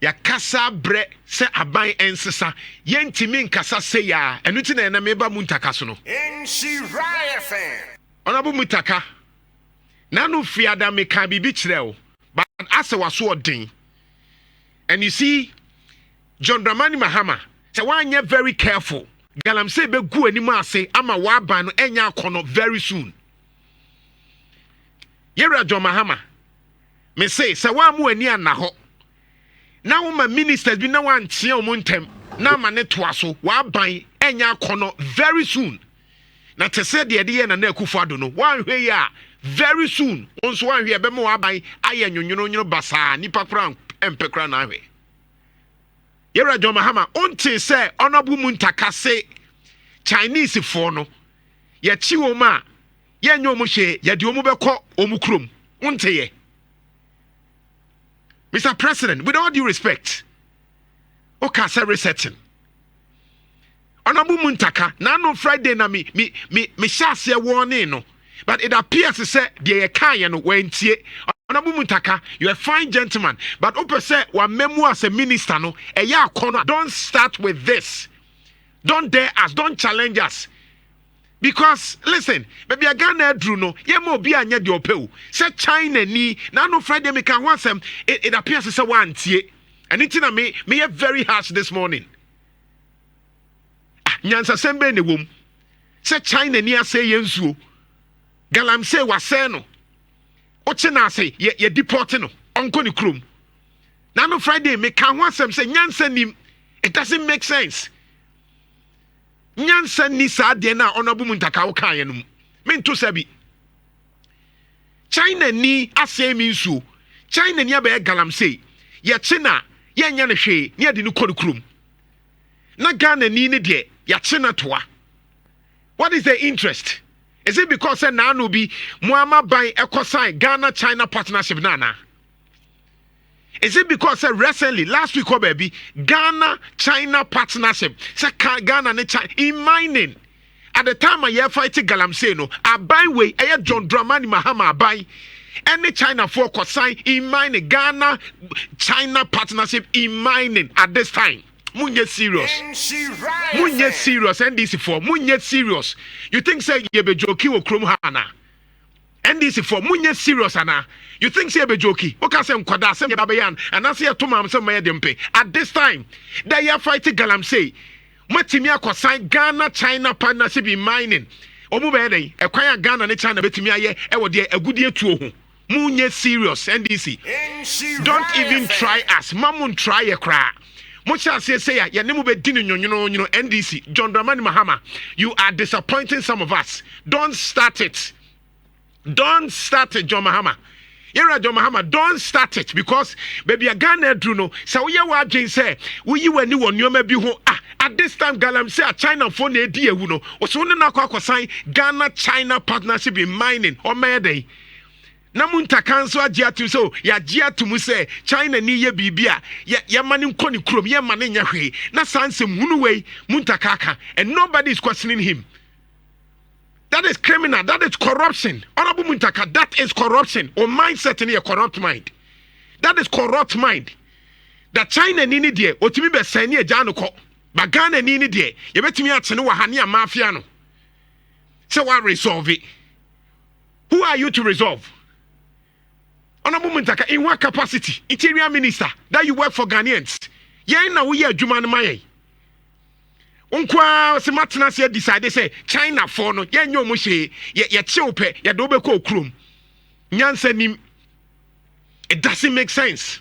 ya kasa bre se aban ensesa yentimi nkasa se ya enu ti na meba Muntaka so no Nhyira FM Honorable Muntaka na no fiada me kan bibi kire o but ase waso odin and you see John Dramani Mahama say wanye very careful Galamsey be gu anim ase ama wa ban no enya akono very soon Yera John Mahama me say wa mu ani anaho na wo ma ministers bi na wan tie o montem na ma ne toa so wa ban enya akono very soon na te se de ye na akufo ado no wan hwe ya very soon onso wan hwe be mo wa ban aye nwonwono basa nipa kra empekra na hwe Yera John Mahama onte se Honorable Muntaka se Chinese for no ye chi wo ma ye nyo mo hwe ye de o mo beko o mu krom onte ye Mr. President, with all due respect, okay, resetting. Honorable Muntaka, now no Friday na me shall warning no, but it appears to say the Kayan went here. Honorable Muntaka, you're a fine gentleman, but open say one memoir as a minister no, a ya corner. Don't start with this. Don't dare us. Don't challenge us. Because listen, baby, I got Drew no, ye mo be anya de opeu. Say China ni na no Friday me can want some. It appears to say one tie. And it's na me very harsh this morning. Nyansa sembe ne wom. Say China ni ase yensuo. Galamsey wase no. Oche na say ye deport no. Onko ni krom. Na no Friday me can want some say nyansa nim. It doesn't make sense. Nyansa ni sa de na Honorable Muntaka wo kan ye no me nto sabi China ni asem nsu China ni abe Galamsey ye china ye nya ne hwe ni ade ni kodukrum na Ghana ni ne de ya china toa. What is the interest? Is it because na no bi Muama ban ekosan Ghana China partnership na? Is it because recently, last week, baby, Ghana China partnership, Ghana and China in mining. At the time I hear fighting Galamsey, no, I buy way, I John Dramani Mahama buy any China for sign in mining, Ghana China partnership in mining at this time. Munye serious. Munye serious, NDC for Munye serious. You think say you be joking or krum hana? NDC for Munye serious ana. You think say be jokey? Okay, say nkwada say babayan and I say to mam say my dempe. At this time, they are fighting Galamsey. Matimi akosan Ghana China partnership in mining. Omu be dey e kwan Ghana ne China betimi aye e wo de agudie tuo ho. Munye serious NDC. Don't even try us. Mamun try e kra. Mucha say ya ne mu be di nyonyono NDC. John Dramani Mahama, you are disappointing some of us. Don't start it. Don't start it, John Mahama. Yera John Mahama, don't start it because baby a Ghana Drew no. So we are watching say we you when you want you maybe ho at this time Galamsey China for ne die wu no. So na kwa sign Ghana China partnership in mining or mayday. Na Muntaka so agiatu so ya giatu mu say China ni ye bibia ya mani nkoni krom ye mani nya hwe na sansem hunu wei Muntaka ka and nobody is questioning him. That is criminal. That is corruption. Honorable Muntaka, that is corruption. Or mindset in a corrupt mind. That is corrupt mind. That China nini die, otimi be seni e jano ko. But Ghana nini die, ye betimi atene wa hani a mafia no. So what resolve it? Who are you to resolve? Honorable Muntaka, in what capacity? Interior Minister, that you work for Ghanaians. Ye na we adwuma no maye. Unkwa se matena se decide say China for no ye nyo mo hye ye cheope ye do be ko krom nyansa nim. It doesn't make sense.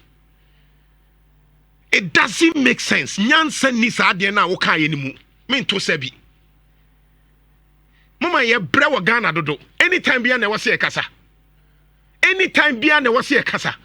It doesn't make sense. Nyansa ni sa de na wo kan ye ni mu me nto sabi mama ye bre wo Ghana dodo anytime bia na wo se kasa anytime bia na wo se kasa